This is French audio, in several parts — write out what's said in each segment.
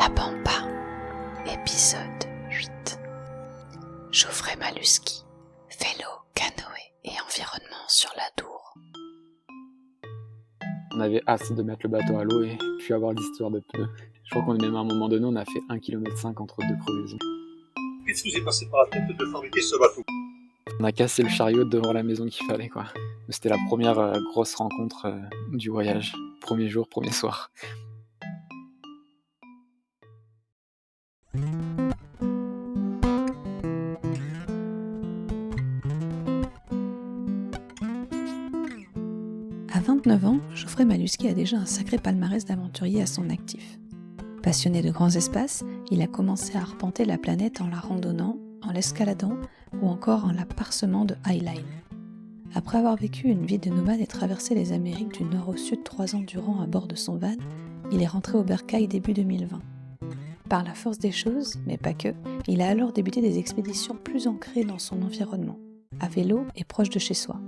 La Pampa, épisode 8. Geoffrey Malusky, vélo, canoë et environnement sur l'Adour. On avait hâte de mettre le bateau à l'eau et puis avoir l'histoire de pneus. Je crois qu'on est même à un moment donné, on a fait 1,5 km entre deux crevaisons. Qu'est-ce qui vous est passé par la tête de fabriquer ce bateau? On a cassé le chariot devant la maison qu'il fallait, quoi. C'était la première grosse rencontre du voyage. Premier jour, premier soir. À 29 ans, Geoffrey Malusky a déjà un sacré palmarès d'aventurier à son actif. Passionné de grands espaces, il a commencé à arpenter la planète en la randonnant, en l'escaladant ou encore en la parsemant de highline. Après avoir vécu une vie de nomade et traversé les Amériques du nord au sud 3 ans durant à bord de son van, il est rentré au Bercail début 2020. Par la force des choses, mais pas que, il a alors débuté des expéditions plus ancrées dans son environnement, à vélo et proche de chez soi.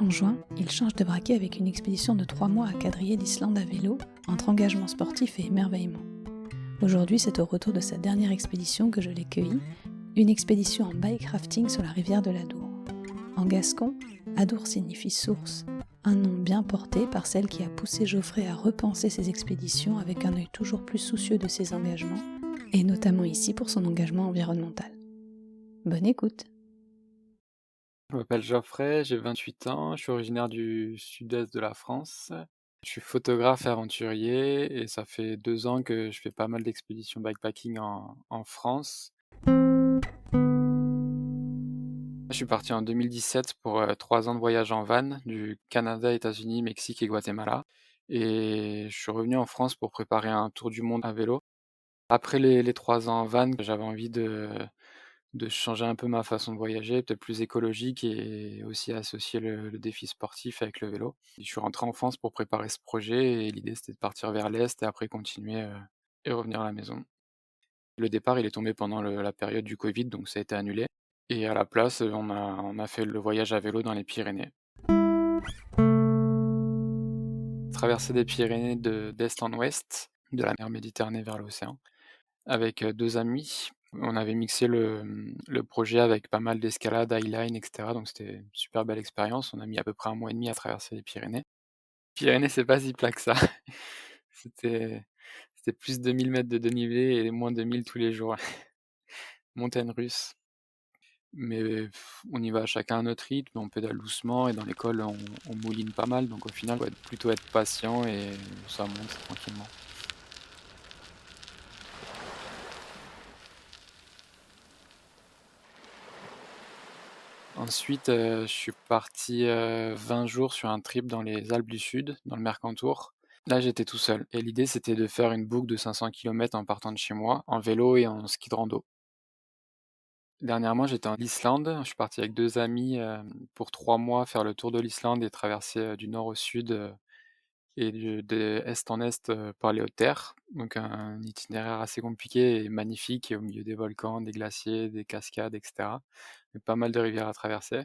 En juin, il change de braquet avec une expédition de 3 mois à quadriller l'Islande à vélo, entre engagement sportif et émerveillement. Aujourd'hui, c'est au retour de sa dernière expédition que je l'ai cueilli, une expédition en bike rafting sur la rivière de l'Adour. En gascon, Adour signifie source, un nom bien porté par celle qui a poussé Geoffrey à repenser ses expéditions avec un œil toujours plus soucieux de ses engagements, et notamment ici pour son engagement environnemental. Bonne écoute! Je m'appelle Geoffrey, j'ai 28 ans, je suis originaire du sud-est de la France. Je suis photographe et aventurier et ça fait 2 ans que je fais pas mal d'expéditions bikepacking en France. Je suis parti en 2017 pour 3 ans de voyage en van, du Canada, États-Unis, Mexique et Guatemala. Et je suis revenu en France pour préparer un tour du monde à vélo. Après les 3 ans en van, j'avais envie de changer un peu ma façon de voyager, peut-être plus écologique et aussi associer le défi sportif avec le vélo. Je suis rentré en France pour préparer ce projet et l'idée c'était de partir vers l'est et après continuer et revenir à la maison. Le départ, il est tombé pendant la période du Covid, donc ça a été annulé. Et à la place, on a fait le voyage à vélo dans les Pyrénées. Traversée des Pyrénées d'est en ouest, de la mer Méditerranée vers l'océan, avec 2 amis. On avait mixé le projet avec pas mal d'escalade, highline, et cetera, donc c'était une super belle expérience. On a mis à peu près 1 mois et demi à traverser les Pyrénées. Pyrénées, c'est pas si plat que ça. C'était c'était plus de 1 000 mètres de dénivelé et moins de 1 000 tous les jours. Montagne russe. Mais on y va chacun à notre rythme, on pédale doucement et dans l'école on mouline pas mal, donc au final, faut plutôt être patient et ça monte tranquillement. Ensuite, je suis parti 20 jours sur un trip dans les Alpes du Sud, dans le Mercantour. Là, j'étais tout seul et l'idée, c'était de faire une boucle de 500 kilomètres en partant de chez moi, en vélo et en ski de rando. Dernièrement, j'étais en Islande, je suis parti avec 2 amis, pour 3 mois faire le tour de l'Islande et traverser, du nord au sud, et de est en est, par les hautes terres. Donc un itinéraire assez compliqué et magnifique et au milieu des volcans, des glaciers, des cascades et cetera. Et pas mal de rivières à traverser.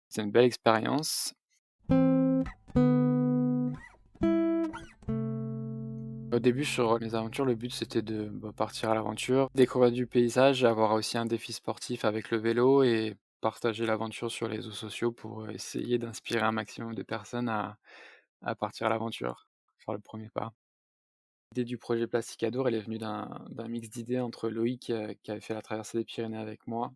C'est une belle expérience. Au début sur les aventures, le but c'était de, partir à l'aventure, découvrir du paysage, avoir aussi un défi sportif avec le vélo et partager l'aventure sur les réseaux sociaux pour, essayer d'inspirer un maximum de personnes à partir à l'aventure, faire le premier pas. L'idée du projet Plastic Adour, elle est venue d'un mix d'idées entre Loïc, qui avait fait la traversée des Pyrénées avec moi.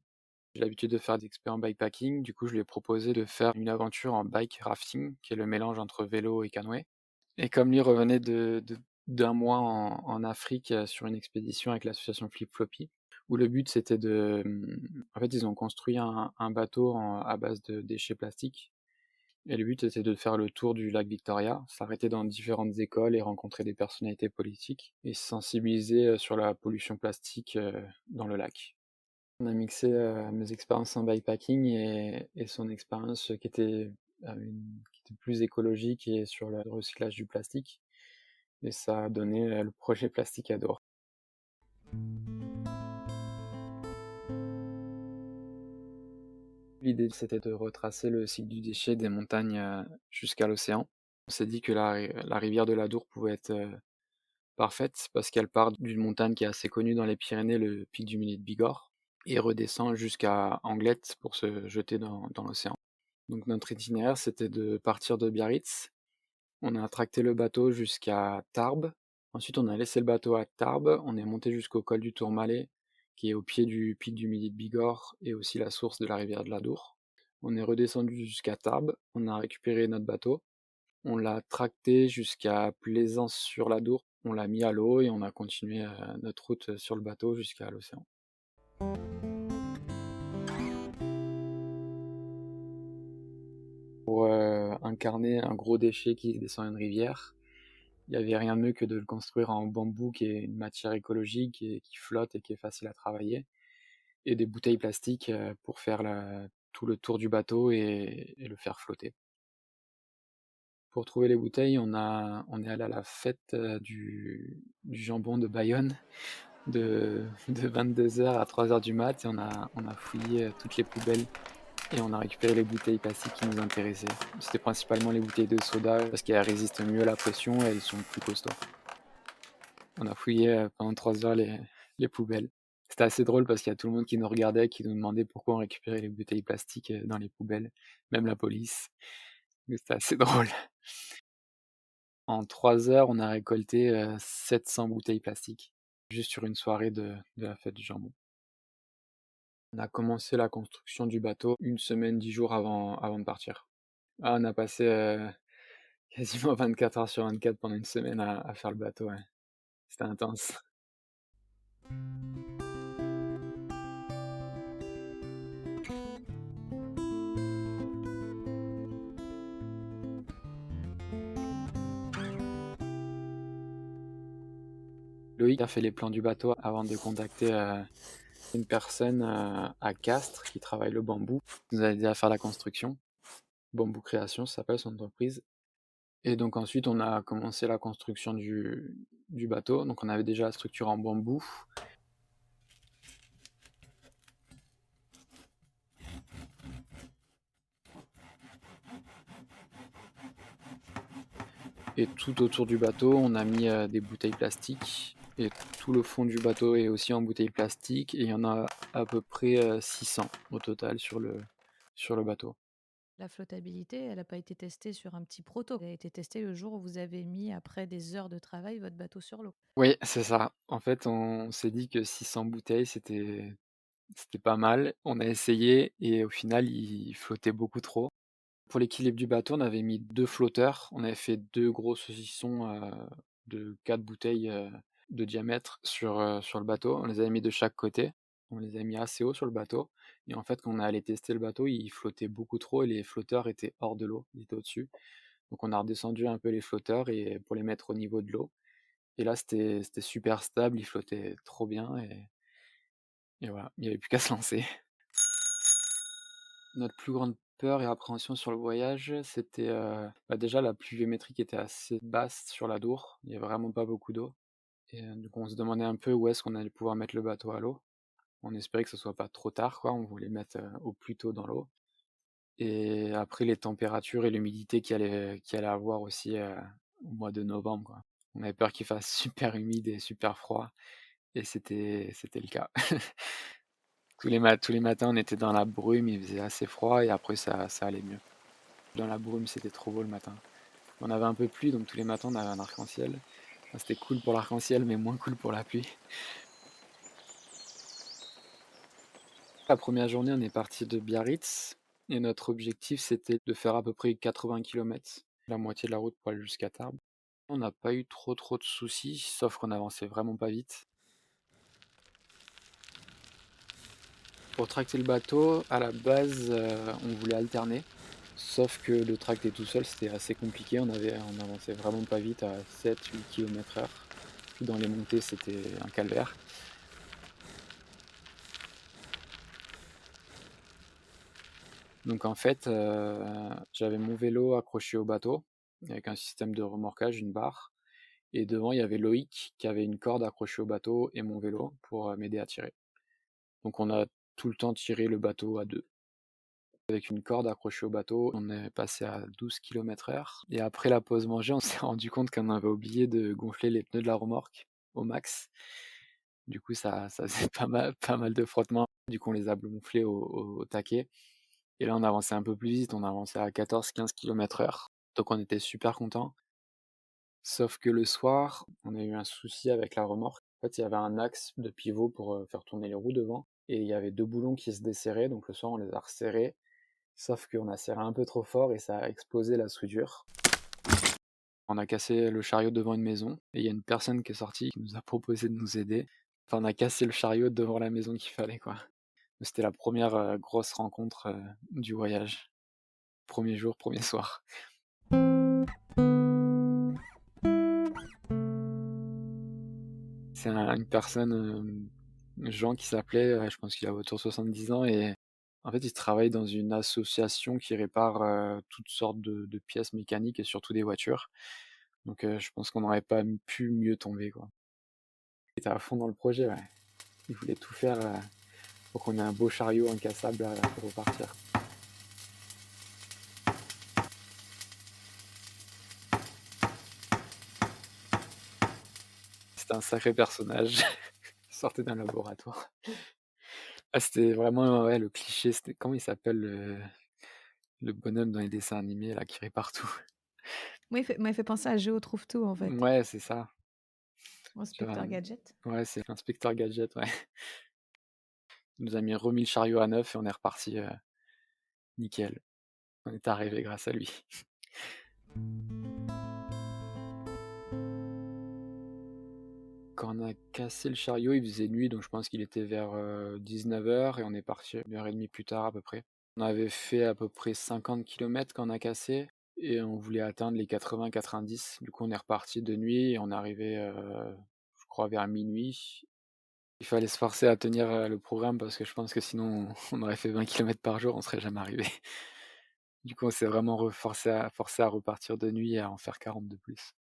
J'ai l'habitude de faire des expériences en bikepacking, du coup je lui ai proposé de faire une aventure en bike rafting, qui est le mélange entre vélo et canoë. Et comme lui revenait d'un mois en Afrique, sur une expédition avec l'association Flip Floppy, où le but c'était en fait ils ont construit un bateau à base de déchets plastiques et le but était de faire le tour du lac Victoria, s'arrêter dans différentes écoles et rencontrer des personnalités politiques et sensibiliser, sur la pollution plastique, dans le lac. On a mixé, mes expériences en bikepacking et son expérience, qui était plus écologique et sur le recyclage du plastique et ça a donné, le projet Plastic Adour. L'idée, c'était de retracer le cycle du déchet des montagnes, jusqu'à l'océan. On s'est dit que la rivière de l'Adour pouvait être, parfaite parce qu'elle part d'une montagne qui est assez connue dans les Pyrénées, le pic du Midi de Bigorre, et redescend jusqu'à Anglette pour se jeter dans l'océan. Donc notre itinéraire, c'était de partir de Biarritz. On a tracté le bateau jusqu'à Tarbes. Ensuite, on a laissé le bateau à Tarbes. On est monté jusqu'au col du Tourmalet, qui est au pied du pic du Midi de Bigorre et aussi la source de la rivière de l'Adour. On est redescendu jusqu'à Tarbes. On a récupéré notre bateau. On l'a tracté jusqu'à Plaisance-sur-l'Adour. On l'a mis à l'eau et on a continué notre route sur le bateau jusqu'à l'océan. Pour incarner un gros déchet qui descend une rivière, il n'y avait rien de mieux que de le construire en bambou, qui est une matière écologique et qui flotte et qui est facile à travailler, et des bouteilles plastiques pour faire tout le tour du bateau et le faire flotter. Pour trouver les bouteilles, on est allé à la fête du jambon de Bayonne de 22h à 3h du mat, et on a fouillé toutes les poubelles et on a récupéré les bouteilles plastiques qui nous intéressaient. C'était principalement les bouteilles de soda parce qu'elles résistent mieux à la pression et elles sont plus costauds. On a fouillé pendant 3 heures les poubelles. C'était assez drôle parce qu'il y a tout le monde qui nous regardait, qui nous demandait pourquoi on récupérait les bouteilles plastiques dans les poubelles, même la police. Mais c'était assez drôle. En 3 heures, on a récolté 700 bouteilles plastiques, juste sur une soirée de la fête du jambon. On a commencé la construction du bateau 1 semaine, 10 jours avant de partir. Ah, on a passé quasiment 24 heures sur 24 pendant 1 semaine à faire le bateau, ouais. C'était intense. Loïc a fait les plans du bateau avant de contacter une personne à Castres qui travaille le bambou. Il nous a aidé à faire la construction. Bambou Création, ça s'appelle son entreprise. Et donc ensuite, on a commencé la construction du bateau. Donc on avait déjà la structure en bambou. Et tout autour du bateau, on a mis des bouteilles plastiques. Et tout le fond du bateau est aussi en bouteilles plastiques. Et il y en a à peu près 600 au total sur le bateau. La flottabilité, elle n'a pas été testée sur un petit proto. Elle a été testée le jour où vous avez mis, après des heures de travail, votre bateau sur l'eau. Oui, c'est ça. En fait, on s'est dit que 600 bouteilles, c'était pas mal. On a essayé et au final, il flottait beaucoup trop. Pour l'équilibre du bateau, on avait mis 2 flotteurs. On avait fait 2 gros saucissons de 4 bouteilles de diamètre sur le bateau. On les avait mis de chaque côté. On les a mis assez haut sur le bateau. Et en fait, quand on est allé tester le bateau, il flottait beaucoup trop et les flotteurs étaient hors de l'eau. Ils étaient au-dessus. Donc on a redescendu un peu les flotteurs pour les mettre au niveau de l'eau. Et là, c'était super stable, il flottait trop bien et voilà, il n'y avait plus qu'à se lancer. Notre plus grande peur et appréhension sur le voyage, c'était déjà la pluviométrie qui était assez basse sur l'Adour. Il n'y avait vraiment pas beaucoup d'eau. Et du coup, on se demandait un peu où est-ce qu'on allait pouvoir mettre le bateau à l'eau. On espérait que ce soit pas trop tard, quoi. On voulait mettre au plus tôt dans l'eau. Et après, les températures et l'humidité qu'il allait avoir aussi au mois de novembre, quoi. On avait peur qu'il fasse super humide et super froid. Et c'était le cas. Tous les matins, on était dans la brume, il faisait assez froid et après ça allait mieux. Dans la brume, c'était trop beau le matin. On avait un peu de pluie, donc tous les matins, on avait un arc-en-ciel. Enfin, c'était cool pour l'arc-en-ciel, mais moins cool pour la pluie. La première journée, on est parti de Biarritz et notre objectif, c'était de faire à peu près 80 km, la moitié de la route pour aller jusqu'à Tarbes. On n'a pas eu trop de soucis, sauf qu'on avançait vraiment pas vite. Pour tracter le bateau, à la base, on voulait alterner. Sauf que le tracter tout seul, c'était assez compliqué. On avançait vraiment pas vite à 7-8 km/h. Puis dans les montées, c'était un calvaire. Donc en fait, j'avais mon vélo accroché au bateau avec un système de remorquage, une barre. Et devant, il y avait Loïc qui avait une corde accrochée au bateau et mon vélo pour m'aider à tirer. Donc on a tout le temps tiré le bateau à deux. avec une corde accrochée au bateau. On est passé à 12 km/h et après la pause manger, on s'est rendu compte qu'on avait oublié de gonfler les pneus de la remorque au max. Du coup, ça faisait pas mal de frottements. Du coup, on les a gonflés au taquet et là, on avançait un peu plus vite, on avançait à 14-15 km/h. Donc on était super contents. Sauf que le soir, on a eu un souci avec la remorque. En fait, il y avait un axe de pivot pour, faire tourner les roues devant et il y avait 2 boulons qui se desserraient, donc le soir, on les a resserrés. Sauf qu'on a serré un peu trop fort et ça a explosé la soudure. On a cassé le chariot devant une maison et il y a une personne qui est sortie, qui nous a proposé de nous aider. Enfin, on a cassé le chariot devant la maison qu'il fallait, quoi. C'était la première grosse rencontre, du voyage. Premier jour, premier soir. C'est une personne, Jean qui s'appelait, je pense qu'il a autour de 70 ans et en fait, il travaille dans une association qui répare, toutes sortes de pièces mécaniques et surtout des voitures. Donc je pense qu'on n'aurait pas pu mieux tomber, quoi. Il était à fond dans le projet, ouais. Il voulait tout faire, pour qu'on ait un beau chariot incassable, pour repartir. C'était un sacré personnage. Il sortait d'un laboratoire. Ah, c'était vraiment, ouais, le cliché, c'était comment il s'appelle le bonhomme dans les dessins animés là qui répare tout? Oui, m'a fait penser à Géo trouve tout, en fait. Ouais, c'est ça. J'avais Inspecteur un Gadget. ouais, c'est l'inspecteur Gadget, ouais. Il nous a remis le chariot à neuf et on est reparti, nickel. On est arrivé grâce à lui. Quand on a cassé le chariot, il faisait nuit, donc je pense qu'il était vers 19h et on est parti 1 heure et demie plus tard à peu près. On avait fait à peu près 50 kilomètres quand on a cassé et on voulait atteindre les 80-90. Du coup, on est reparti de nuit et on est arrivé, je crois vers minuit. Il fallait se forcer à tenir, le programme parce que je pense que sinon on aurait fait 20 kilomètres par jour, on serait jamais arrivé. Du coup, on s'est vraiment forcé à repartir de nuit et à en faire 40 de plus.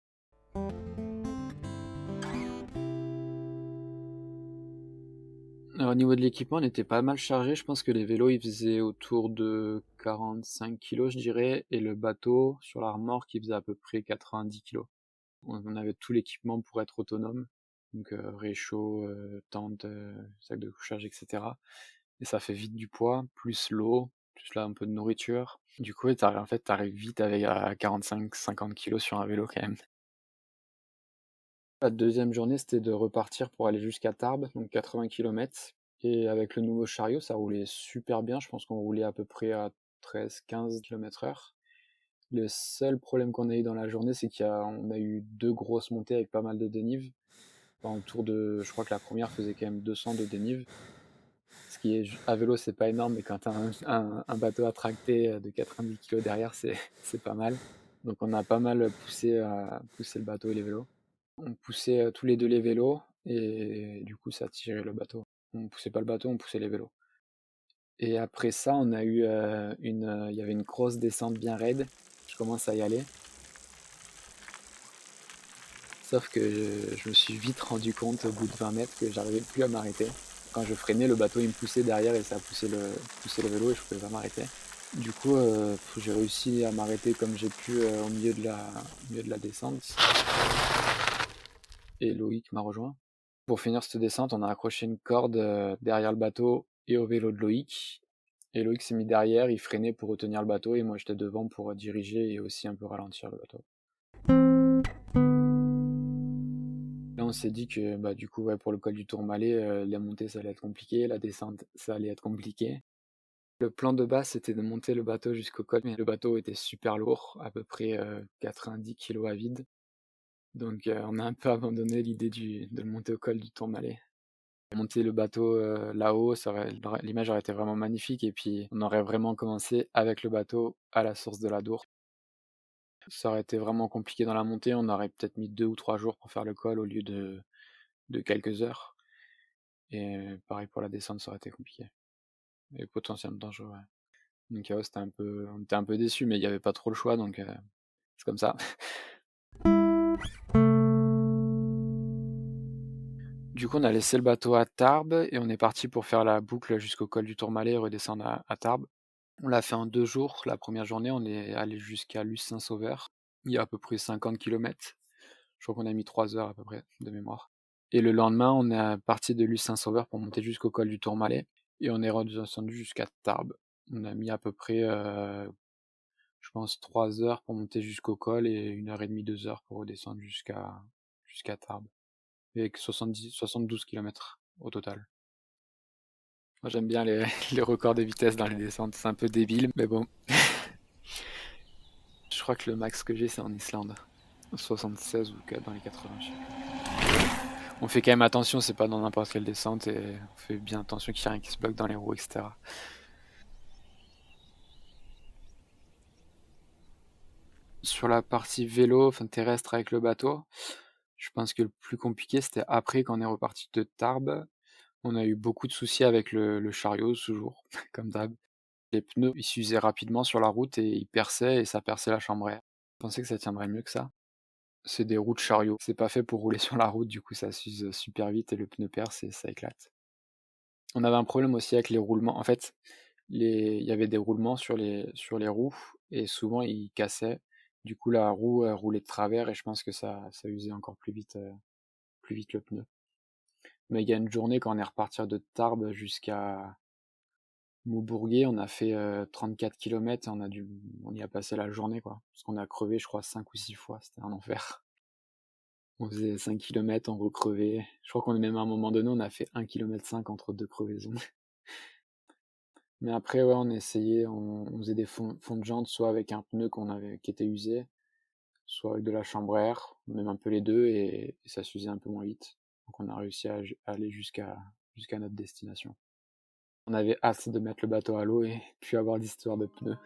Alors, au niveau de l'équipement, on était pas mal chargé. Je pense que les vélos, ils faisaient autour de 45 kilos, je dirais, et le bateau sur la remorque, il faisait à peu près 90 kilos. On avait tout l'équipement pour être autonome, donc réchaud, tente, sac de couchage, etc. Et ça fait vite du poids, plus l'eau, plus là un peu de nourriture. Du coup, ouais, t'arrives vite avec à 45-50 kilos sur un vélo quand même. La deuxième journée, c'était de repartir pour aller jusqu'à Tarbes, donc 80 kilomètres. Et avec le nouveau chariot, ça roulait super bien. Je pense qu'on roulait à peu près à 13-15 km/h. Le seul problème qu'on a eu dans la journée, c'est on a eu 2 grosses montées avec pas mal de dénive. Enfin, autour de, je crois que la première faisait quand même 200 de dénive. Ce qui est, à vélo, c'est pas énorme, mais quand t'as un bateau à tracter de 90 kg derrière, c'est pas mal. Donc on a pas mal poussé le bateau et les vélos. On poussait tous les deux les vélos et du coup ça tirait le bateau. On poussait pas le bateau, on poussait les vélos. Et après ça, on a eu il y avait une grosse descente bien raide. Je commence à y aller. Sauf que je me suis vite rendu compte au bout de 20 mètres que j'arrivais plus à m'arrêter. Quand je freinais, le bateau il me poussait derrière et ça poussait le vélo et je pouvais pas m'arrêter. Du coup, j'ai réussi à m'arrêter comme j'ai pu au milieu de la descente. Et Loïc m'a rejoint. Pour finir cette descente, on a accroché une corde derrière le bateau et au vélo de Loïc. Et Loïc s'est mis derrière, il freinait pour retenir le bateau et moi j'étais devant pour diriger et aussi un peu ralentir le bateau. Là on s'est dit que bah, du coup ouais, pour le col du Tourmalet, la montée ça allait être compliqué, la descente ça allait être compliqué. Le plan de base c'était de monter le bateau jusqu'au col, mais le bateau était super lourd, à peu près 90 kg à vide. Donc on a un peu abandonné l'idée de le monter au col du Tourmalet. Monter le bateau, là-haut, l'image aurait été vraiment magnifique et puis on aurait vraiment commencé avec le bateau à la source de l'Adour. Ça aurait été vraiment compliqué dans la montée, on aurait peut-être mis 2 ou 3 jours pour faire le col au lieu de quelques heures et pareil pour la descente, ça aurait été compliqué et potentiellement dangereux, ouais. Donc ouais, on était un peu déçus, mais il y avait pas trop le choix donc c'est comme ça. Du coup, on a laissé le bateau à Tarbes et on est parti pour faire la boucle jusqu'au col du Tourmalet et redescendre à Tarbes. On l'a fait en 2 jours. La première journée, on est allé jusqu'à Luce-Saint-Sauveur. Il y a à peu près 50 kilomètres. Je crois qu'on a mis 3 heures à peu près, de mémoire. Et le lendemain, on est parti de Luce-Saint-Sauveur pour monter jusqu'au col du Tourmalet et on est redescendu jusqu'à Tarbes. On a mis à peu près, je pense 3 heures pour monter jusqu'au col et 1 heure et demie, 2 heures pour redescendre jusqu'à Tarbes. Avec 72 kilomètres au total. Moi, j'aime bien les les records de vitesse dans les descentes, c'est un peu débile, mais bon. Je crois que le max que j'ai, c'est en Islande. 76 ou dans les 80, je sais plus. On fait quand même attention, c'est pas dans n'importe quelle descente et on fait bien attention qu'il n'y ait rien qui se bloque dans les roues, etc. Sur la partie vélo, enfin terrestre avec le bateau, je pense que le plus compliqué, c'était après quand on est reparti de Tarbes. On a eu beaucoup de soucis avec le chariot, toujours, comme d'hab. Les pneus, ils s'usaient rapidement sur la route et ils perçaient et ça perçait la chambre à air. Je pensais que ça tiendrait mieux que ça. C'est des roues de chariot, c'est pas fait pour rouler sur la route, du coup ça s'use super vite et le pneu perce et ça éclate. On avait un problème aussi avec les roulements. En fait, il y avait des roulements sur les roues et souvent ils cassaient. Du coup, la roue roulait de travers et je pense que ça usait encore plus vite le pneu. Mais il y a une journée quand on est reparti de Tarbes jusqu'à Maubourguet, on a fait 34 kilomètres et on y a passé la journée quoi. Parce qu'on a crevé, je crois, 5 ou 6 fois, c'était un enfer. On faisait 5 kilomètres, on recrevait. Je crois qu'on est même à un moment donné, on a fait 1,5 km entre 2 crevaisons. Mais après, ouais, on essayait, on faisait des fonds de jantes, soit avec un pneu qui était usé, soit avec de la chambre à air, même un peu les deux, et ça s'usait un peu moins vite. Donc on a réussi à aller jusqu'à notre destination. On avait hâte de mettre le bateau à l'eau et puis avoir d'histoire de pneus.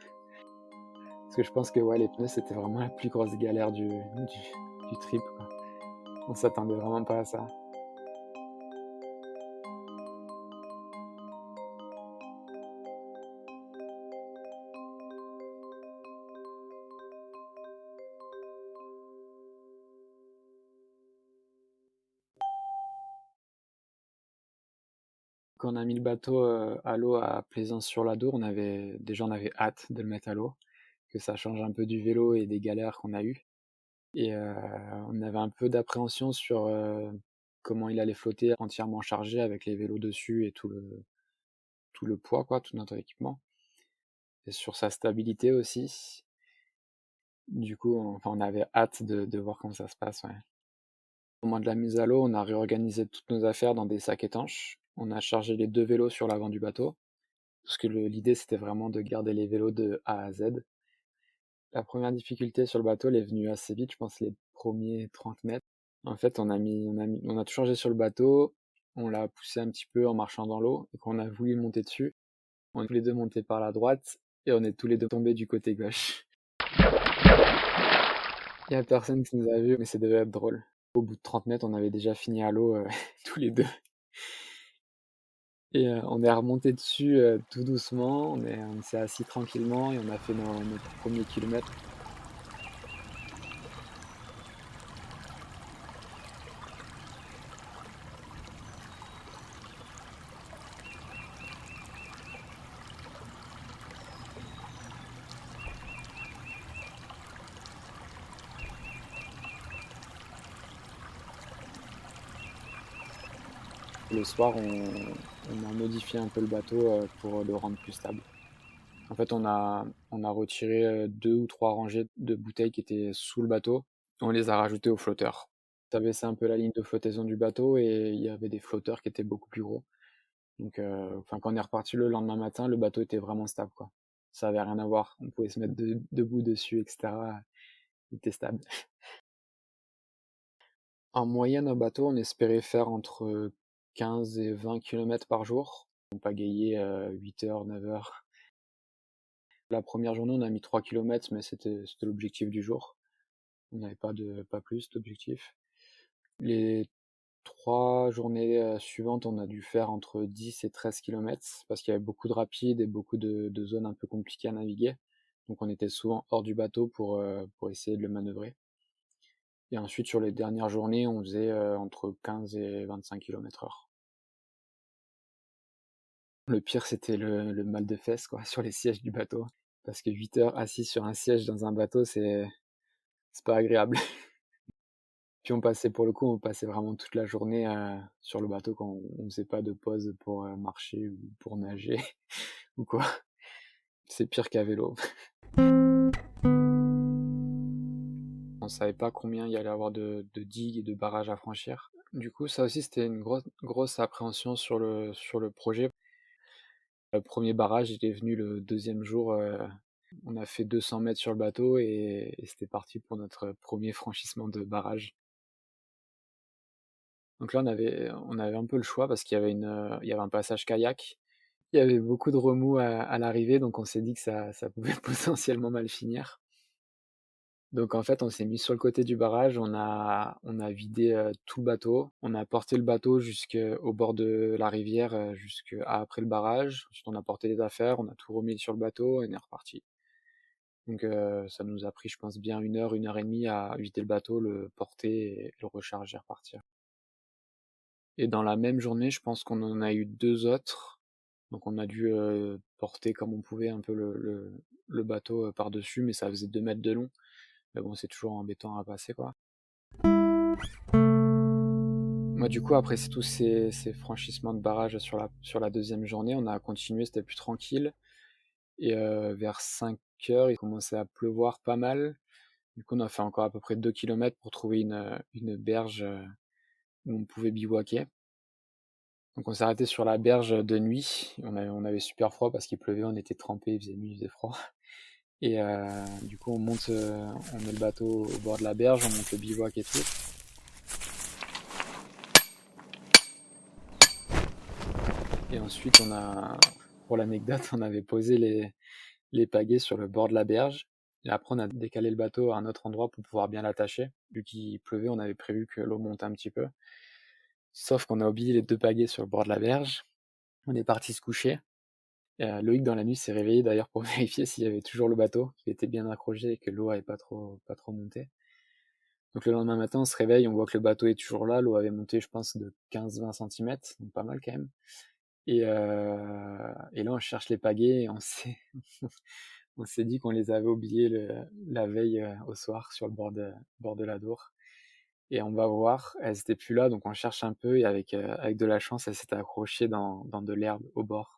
Parce que je pense que ouais, les pneus, c'était vraiment la plus grosse galère du trip, quoi. On s'attendait vraiment pas à ça. Quand on a mis le bateau à l'eau à Plaisance-sur-l'Adour, on avait hâte de le mettre à l'eau, que ça change un peu du vélo et des galères qu'on a eues. Et on avait un peu d'appréhension sur comment il allait flotter entièrement chargé avec les vélos dessus et tout le poids, quoi, tout notre équipement. Et sur sa stabilité aussi. Du coup, on avait hâte de voir comment ça se passe, ouais. Au moment de la mise à l'eau, on a réorganisé toutes nos affaires dans des sacs étanches. On a chargé les 2 vélos sur l'avant du bateau, parce que l'idée, c'était vraiment de garder les vélos de A à Z. La première difficulté sur le bateau, elle est venue assez vite, je pense les premiers 30 mètres. En fait, on a tout changé sur le bateau, on l'a poussé un petit peu en marchant dans l'eau, et quand on a voulu monter dessus, on est tous les deux montés par la droite, et on est tous les deux tombés du côté gauche. Il y a personne qui nous a vus, mais ça devait être drôle. Au bout de 30 mètres, on avait déjà fini à l'eau, tous les deux. Et on est remonté dessus tout doucement, on s'est assis tranquillement et on a fait notre premier kilomètre. Le soir, on a modifié un peu le bateau pour le rendre plus stable. En fait, on a retiré 2 ou 3 rangées de bouteilles qui étaient sous le bateau. On les a rajoutées au flotteur. Ça baissait un peu la ligne de flottaison du bateau et il y avait des flotteurs qui étaient beaucoup plus gros. Donc, quand on est reparti le lendemain matin, le bateau était vraiment stable, quoi. Ça avait rien à voir. On pouvait se mettre debout dessus, etc. Il était stable. En moyenne, un bateau, on espérait faire entre 15 et 20 kilomètres par jour. On pagayait 8 heures, 9 heures. La première journée, on a mis 3 kilomètres, mais c'était l'objectif du jour. On n'avait pas plus d'objectif. Les 3 journées suivantes, on a dû faire entre 10 et 13 kilomètres parce qu'il y avait beaucoup de rapides et beaucoup de zones un peu compliquées à naviguer. Donc on était souvent hors du bateau pour essayer de le manœuvrer. Et ensuite, sur les dernières journées, on faisait entre 15 et 25 km/h. Le pire, c'était le mal de fesses, quoi, sur les sièges du bateau. Parce que 8 heures assis sur un siège dans un bateau, c'est pas agréable. Puis on passait vraiment toute la journée, sur le bateau quand on faisait pas de pause pour, marcher ou pour nager ou quoi. C'est pire qu'à vélo. On savait pas combien il y allait avoir de digues et de barrages à franchir. Du coup, ça aussi, c'était une grosse appréhension sur le projet. Le premier barrage, il est venu le deuxième jour, on a fait 200 mètres sur le bateau et c'était parti pour notre premier franchissement de barrage. Donc là, on avait un peu le choix parce il y avait un passage kayak. Il y avait beaucoup de remous à l'arrivée, donc on s'est dit que ça pouvait potentiellement mal finir. Donc en fait, on s'est mis sur le côté du barrage, on a vidé, tout le bateau. On a porté le bateau jusqu'au bord de la rivière, jusqu'à après le barrage. Ensuite, on a porté les affaires, on a tout remis sur le bateau et on est reparti. Donc ça nous a pris, je pense, bien 1 heure et demie à vider le bateau, le porter et le recharger et repartir. Et dans la même journée, je pense qu'on en a eu 2 autres. Donc on a dû, porter comme on pouvait un peu le bateau, par-dessus, mais ça faisait 2 mètres de long. Mais bon, c'est toujours embêtant à passer, quoi. Moi, du coup, après tous ces franchissements de barrage sur la deuxième journée, on a continué, c'était plus tranquille et vers 5 heures, il commençait à pleuvoir pas mal. Du coup, on a fait encore à peu près 2 kilomètres pour trouver une berge, où on pouvait bivouaquer. Donc on s'est arrêté sur la berge de nuit. On avait super froid parce qu'il pleuvait, on était trempés, il faisait nuit, il faisait froid. Et du coup, on met le bateau au bord de la berge, on monte le bivouac et tout. Et ensuite, pour l'anecdote, on avait posé les pagaies sur le bord de la berge. Et après, on a décalé le bateau à un autre endroit pour pouvoir bien l'attacher. Vu qu'il pleuvait, on avait prévu que l'eau monte un petit peu. Sauf qu'on a oublié les 2 pagaies sur le bord de la berge. On est parti se coucher. Loïc, dans la nuit, s'est réveillé d'ailleurs pour vérifier s'il y avait toujours le bateau, qu'il était bien accroché et que l'eau avait pas trop monté. Donc le lendemain matin, on se réveille, on voit que le bateau est toujours là. L'eau avait monté, je pense, de 15-20 centimètres, donc pas mal quand même. Et là, on cherche les pagaies et on s'est dit qu'on les avait oubliés la veille, au soir sur le bord de la Dour. Et on va voir, elles étaient plus là, donc on cherche un peu et avec de la chance, elles s'étaient accrochées dans de l'herbe au bord.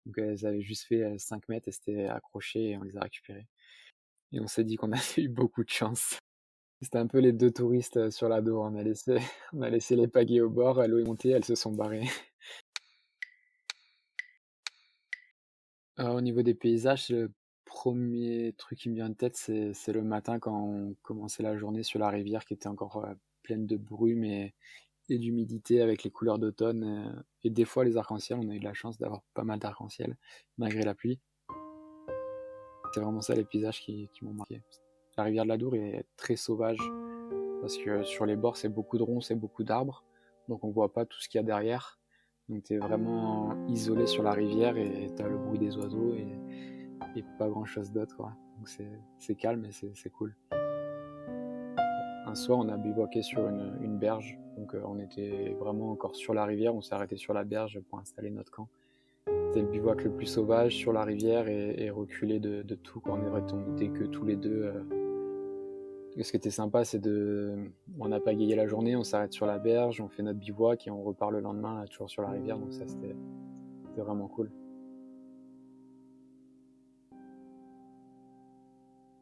Donc elles avaient juste fait 5 mètres et c'était accroché et on les a récupérées. Et on s'est dit qu'on avait eu beaucoup de chance. C'était un peu les 2 touristes sur la Dour. On a laissé les pagaies au bord, l'eau est montée, elles se sont barrées. Au niveau des paysages, le premier truc qui me vient en tête, c'est le matin quand on commençait la journée sur la rivière qui était encore pleine de brume et d'humidité avec les couleurs d'automne. Et des fois les arcs-en-ciel, on a eu de la chance d'avoir pas mal d'arcs-en-ciel malgré la pluie. C'est vraiment ça les paysages qui m'ont marqué. La rivière de la Dour est très sauvage parce que sur les bords c'est beaucoup de ronces et beaucoup d'arbres, donc on voit pas tout ce qu'il y a derrière. Donc t'es vraiment isolé sur la rivière et t'as le bruit des oiseaux et pas grand chose d'autre, quoi. Donc c'est calme et c'est cool. Un soir on a bivouaqué sur une berge, donc on était vraiment encore sur la rivière, on s'est arrêté sur la berge pour installer notre camp. C'était le bivouac le plus sauvage sur la rivière et reculé de tout, quoi. On était que tous les deux. Ce qui était sympa, on n'a pas gagné la journée, on s'arrête sur la berge, on fait notre bivouac et on repart le lendemain, là, toujours sur la rivière, donc ça c'était vraiment cool.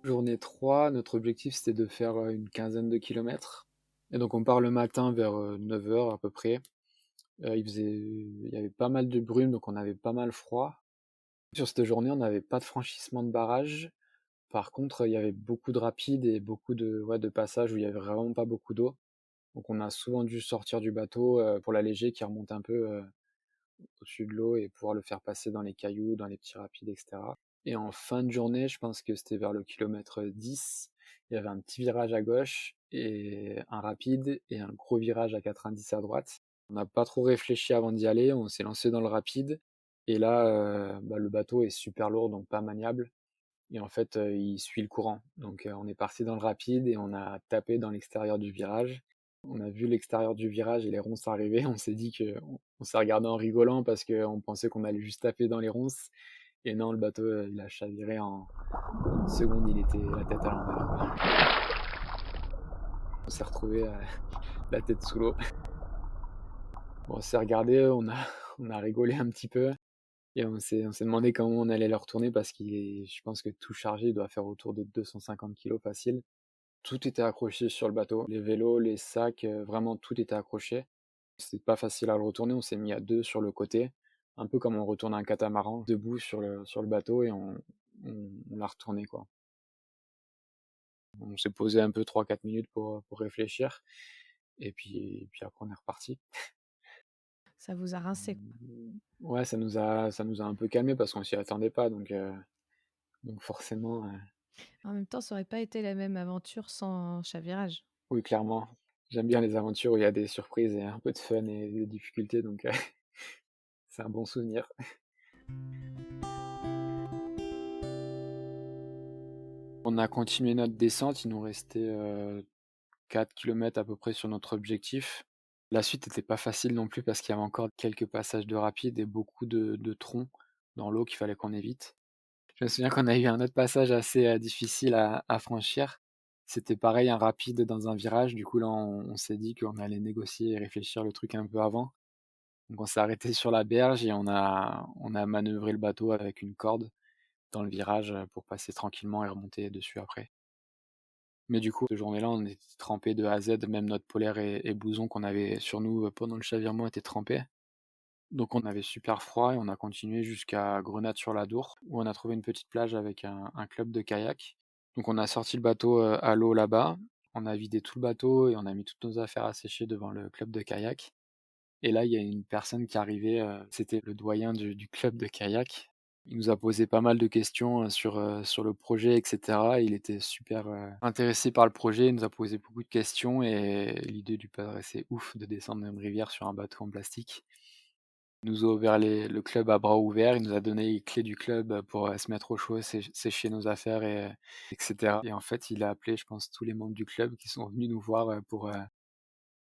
Journée 3, notre objectif c'était de faire une quinzaine de kilomètres. Et donc on part le matin vers 9 heures à peu près. Il y avait pas mal de brume, donc on avait pas mal froid. Sur cette journée, on n'avait pas de franchissement de barrage. Par contre, il y avait beaucoup de rapides et beaucoup de passages où il y avait vraiment pas beaucoup d'eau. Donc on a souvent dû sortir du bateau pour l'alléger qui remonte un peu au-dessus de l'eau et pouvoir le faire passer dans les cailloux, dans les petits rapides, etc. Et en fin de journée, je pense que c'était vers le kilomètre 10, il y avait un petit virage à gauche et un rapide et un gros virage à 90 à droite. On n'a pas trop réfléchi avant d'y aller, on s'est lancé dans le rapide et là, le bateau est super lourd, donc pas maniable. Et en fait, il suit le courant. Donc on est parti dans le rapide et on a tapé dans l'extérieur du virage. On a vu l'extérieur du virage et les ronces arriver, on s'est dit on s'est regardé en rigolant parce qu'on pensait qu'on allait juste taper dans les ronces et non, le bateau, il a chaviré en 1 seconde, il était la tête à l'envers, quoi. On s'est retrouvés, la tête sous l'eau. Bon, on s'est regardés, on a rigolé un petit peu et on s'est demandé comment on allait le retourner parce je pense que tout chargé, il doit faire autour de 250 kilos facile. Tout était accroché sur le bateau, les vélos, les sacs, vraiment tout était accroché. C'était pas facile à le retourner, on s'est mis à 2 sur le côté, un peu comme on retourne un catamaran, debout sur le bateau et on l'a retourné, quoi. On s'est posé un peu 3-4 minutes pour réfléchir et puis après on est reparti. Ça vous a rincé. Ouais, ça nous a un peu calmé parce qu'on s'y attendait pas donc forcément, En même temps, ça aurait pas été la même aventure sans chavirage. oui, clairement. J'aime bien les aventures où il y a des surprises et un peu de fun et des difficultés donc c'est un bon souvenir. On a continué notre descente, il nous restait, 4 kilomètres à peu près sur notre objectif. La suite était pas facile non plus parce qu'il y avait encore quelques passages de rapides et beaucoup de troncs dans l'eau qu'il fallait qu'on évite. Je me souviens qu'on a eu un autre passage assez, difficile à franchir. C'était pareil, un rapide dans un virage, du coup là on s'est dit qu'on allait négocier et réfléchir le truc un peu avant. Donc on s'est arrêté sur la berge et on a manœuvré le bateau avec une corde dans le virage, pour passer tranquillement et remonter dessus après. Mais du coup, cette journée-là, on était trempés de A à Z, même notre polaire et blouson qu'on avait sur nous, pendant le chavirement étaient trempés. Donc on avait super froid et on a continué jusqu'à Grenade-sur-l'Adour, où on a trouvé une petite plage avec un club de kayak. Donc on a sorti le bateau, à l'eau là-bas, on a vidé tout le bateau et on a mis toutes nos affaires à sécher devant le club de kayak. Et là, il y a une personne qui arrivait, c'était le doyen du club de kayak. Il nous a posé pas mal de questions, sur le projet et cetera. Il était super, intéressé par le projet, il nous a posé beaucoup de questions et l'idée lui paraissait ouf de descendre une rivière sur un bateau en plastique. Il nous a ouvert le club à bras ouverts, il nous a donné les clés du club, pour, se mettre au chaud, sécher nos affaires et cetera. Et en fait, il a appelé, je pense, tous les membres du club qui sont venus nous voir, pour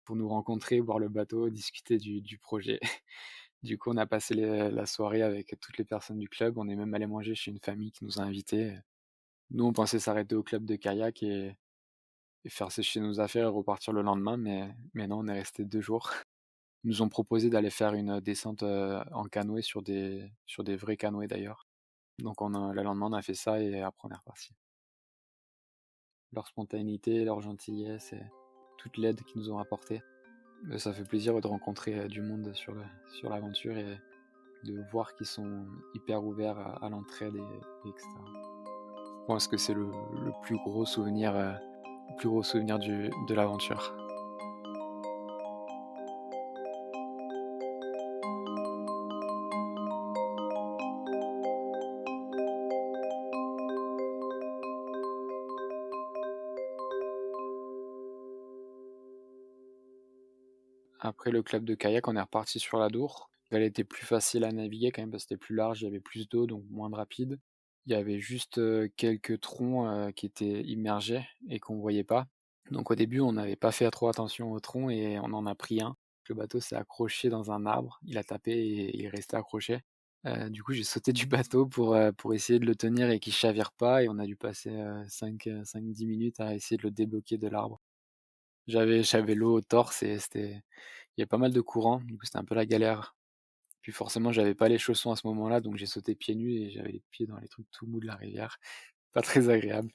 nous rencontrer, voir le bateau, discuter du projet. Du coup, on a passé la soirée avec toutes les personnes du club. On est même allé manger chez une famille qui nous a invités. Nous, on pensait s'arrêter au club de kayak et faire sécher nos affaires et repartir le lendemain, mais non, on est resté 2 jours. Ils nous ont proposé d'aller faire une descente, en canoë sur des vrais canoës d'ailleurs. Donc le lendemain, on a fait ça et après on est reparti. Leur spontanéité, leur gentillesse et toute l'aide qu'ils nous ont apportée. Ça fait plaisir de rencontrer, du monde sur l'aventure et de voir qu'ils sont hyper ouverts à l'entraide et cetera. Je pense que c'est le plus gros souvenir de l'aventure. Après le club de kayak, on est reparti sur l'Adour. Elle était plus facile à naviguer quand même parce que c'était plus large, il y avait plus d'eau, donc moins de rapide. Il y avait juste, quelques troncs, qui étaient immergés et qu'on voyait pas. Donc au début, on n'avait pas fait trop attention aux troncs et on en a pris un. Le bateau s'est accroché dans un arbre, il a tapé et il est resté accroché. Du coup, j'ai sauté du bateau pour essayer de le tenir et qu'il chavire pas et on a dû passer, 5-10 minutes à essayer de le débloquer de l'arbre. J'avais l'eau au torse et il y a pas mal de courant, du coup, c'était un peu la galère. Puis forcément, j'avais pas les chaussons à ce moment-là, donc j'ai sauté pieds nus et j'avais les pieds dans les trucs tout mous de la rivière. Pas très agréable.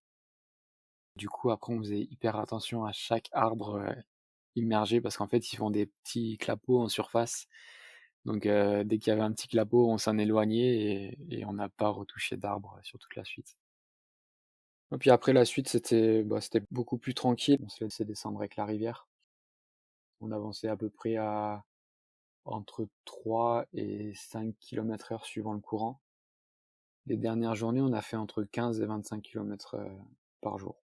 Du coup, après, on faisait hyper attention à chaque arbre, immergé parce qu'en fait, ils font des petits clapots en surface. Donc, dès qu'il y avait un petit clapot, on s'en éloignait et on n'a pas retouché d'arbre sur toute la suite. Et puis après la suite, c'était beaucoup plus tranquille. On se laissait descendre avec la rivière. On avançait à peu près à entre 3 et 5 km/h suivant le courant. Les dernières journées, on a fait entre 15 et 25 km, par jour.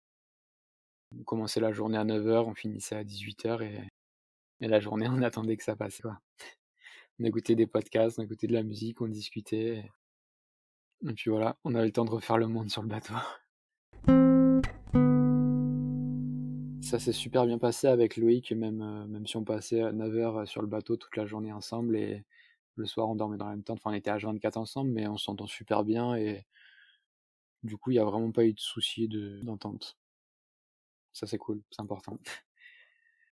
On commençait la journée à 9 h, on finissait à 18 h et la journée, on attendait que ça passe, quoi. On écoutait des podcasts, on écoutait de la musique, on discutait et puis voilà, on avait le temps de refaire le monde sur le bateau. Ça s'est super bien passé avec Loïc, même si on passait 9 heures sur le bateau toute la journée ensemble et le soir on dormait dans la même tente. Enfin, on était H24 ensemble, mais on s'entend super bien et du coup, il y a vraiment pas eu de souci d'entente. Ça, c'est cool, c'est important.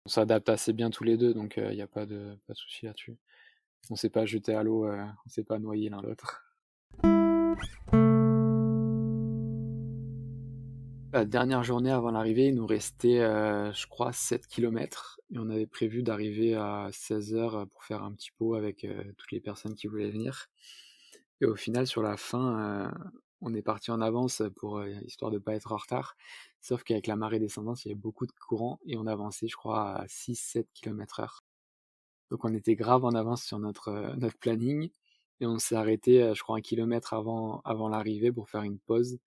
On s'adapte assez bien tous les 2, donc il y a pas de souci là-dessus. On s'est pas jeté à l'eau, on s'est pas noyé l'un l'autre. La dernière journée avant l'arrivée, il nous restait, je crois 7 kilomètres et on avait prévu d'arriver à 16 heures pour faire un petit pot avec, toutes les personnes qui voulaient venir et au final sur la fin, on est partis en avance pour, histoire de pas être en retard. Sauf qu'avec la marée descendante, il y avait beaucoup de courant et on avançait je crois à 6-7 km/h. Donc on était grave en avance sur notre planning et on s'est arrêté, je crois 1 kilomètre avant l'arrivée pour faire une pause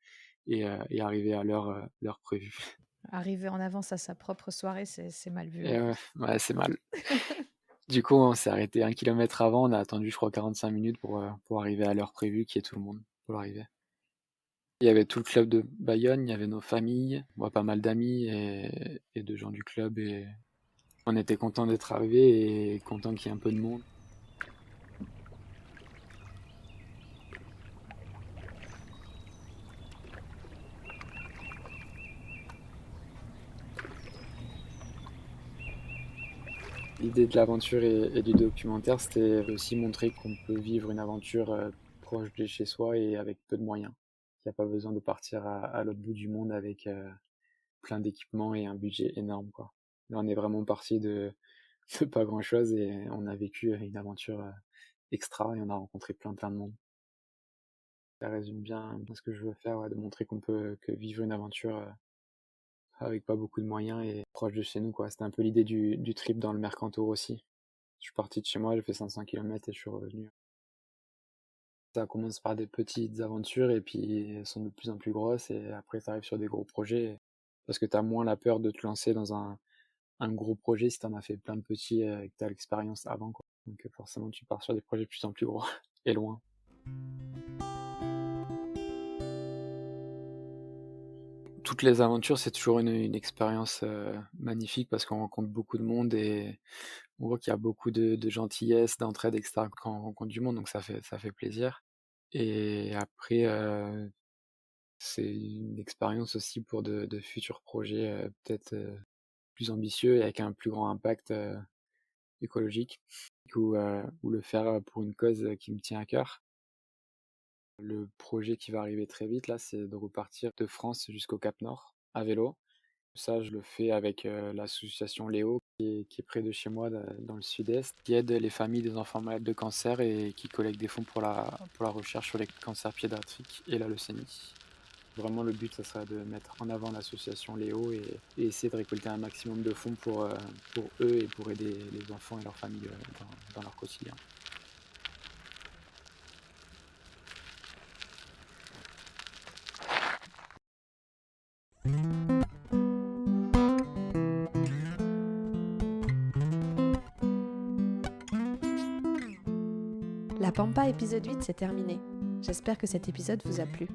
et arriver à l'heure prévue. Arriver en avance à sa propre soirée, c'est mal vu, Et en ouais, fait. ouais, c'est mal. Du coup, on s'est arrêté 1 kilomètre avant, on a attendu je crois 45 minutes pour arriver à l'heure prévue, qu'il y ait tout le monde pour l'arrivée. Il y avait tout le club de Bayonne, il y avait nos familles, moi pas mal d'amis et de gens du club et on était contents d'être arrivés et contents qu'il y ait un peu de monde. L'idée de l'aventure et du documentaire, c'était aussi montrer qu'on peut vivre une aventure, proche de chez soi et avec peu de moyens. Il y a pas besoin de partir à l'autre bout du monde avec, plein d'équipements et un budget énorme, quoi. Là, on est vraiment parti de de pas grand chose et on a vécu, une aventure, extra et on a rencontré plein de monde. Ça résume bien ce que je veux faire, ouais, de montrer que vivre une aventure, avec pas beaucoup de moyens et proche de chez nous, quoi. C'était un peu l'idée du trip dans le Mercantour aussi. Je suis parti de chez moi, j'ai fait 500 kilomètres et je suis revenu. Ça commence par des petites aventures et puis elles sont de plus en plus grosses et après tu arrives sur des gros projets parce que tu as moins la peur de te lancer dans un gros projet si tu en as fait plein de petits et que tu as l'expérience avant, quoi. Donc forcément tu pars sur des projets de plus en plus gros et loin. Toutes les aventures, c'est toujours une expérience, magnifique parce qu'on rencontre beaucoup de monde et on voit qu'il y a beaucoup de gentillesse, d'entraide et cetera quand on rencontre du monde, donc ça fait plaisir et après, c'est une expérience aussi pour de futurs projets, peut-être, plus ambitieux et avec un plus grand impact, écologique ou le faire, pour une cause, qui me tient à cœur. Le projet qui va arriver très vite là, c'est de repartir de France jusqu'au Cap Nord à vélo. Ça, je le fais avec, l'association Léo qui est près de chez moi dans le sud-est, qui aide les familles des enfants malades de cancer et qui collecte des fonds pour la recherche sur les cancers pédiatriques et la leucémie. Vraiment, le but, ça serait de mettre en avant l'association Léo et essayer de récolter un maximum de fonds pour eux et pour aider les enfants et leurs familles dans leur quotidien. La Pampa épisode 8, c'est terminé. J'espère que cet épisode vous a plu.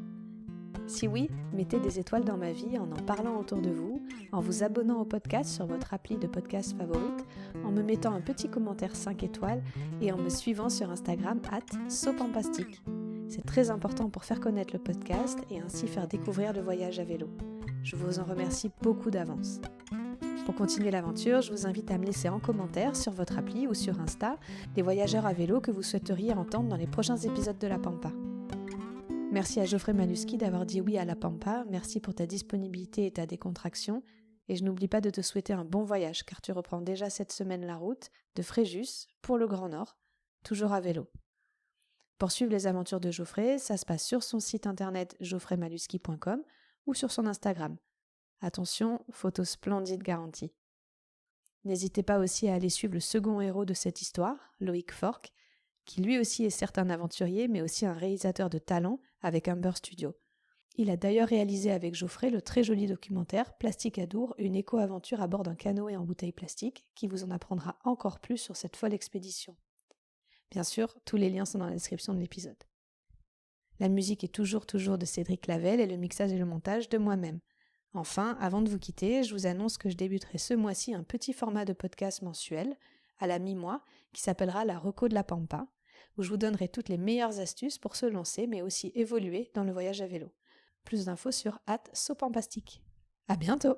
Si oui, mettez des étoiles dans ma vie en parlant autour de vous, en vous abonnant au podcast sur votre appli de podcast favorite, en me mettant un petit commentaire 5 étoiles et en me suivant sur Instagram @sopampastique. C'est très important pour faire connaître le podcast et ainsi faire découvrir le voyage à vélo. Je vous en remercie beaucoup d'avance. Pour continuer l'aventure, je vous invite à me laisser en commentaire sur votre appli ou sur Insta des voyageurs à vélo que vous souhaiteriez entendre dans les prochains épisodes de La Pampa. Merci à Geoffrey Maluski d'avoir dit oui à La Pampa, merci pour ta disponibilité et ta décontraction, et je n'oublie pas de te souhaiter un bon voyage car tu reprends déjà cette semaine la route de Fréjus pour le Grand Nord, toujours à vélo. Pour suivre les aventures de Geoffrey, ça se passe sur son site internet geoffreymaluski.com ou sur son Instagram. Attention, photos splendides garanties. N'hésitez pas aussi à aller suivre le second héros de cette histoire, Loïc Fork, qui lui aussi est certes un aventurier, mais aussi un réalisateur de talent avec Humber Studio. Il a d'ailleurs réalisé avec Geoffrey le très joli documentaire Plastique à Dour, une éco-aventure à bord d'un canoë en bouteille plastique, qui vous en apprendra encore plus sur cette folle expédition. Bien sûr, tous les liens sont dans la description de l'épisode. La musique est toujours de Cédric Lavelle et le mixage et le montage de moi-même. Enfin, avant de vous quitter, je vous annonce que je débuterai ce mois-ci un petit format de podcast mensuel, à la mi-mois, qui s'appellera la Reco de la Pampa, où je vous donnerai toutes les meilleures astuces pour se lancer, mais aussi évoluer dans le voyage à vélo. Plus d'infos sur @sopampastique. À bientôt!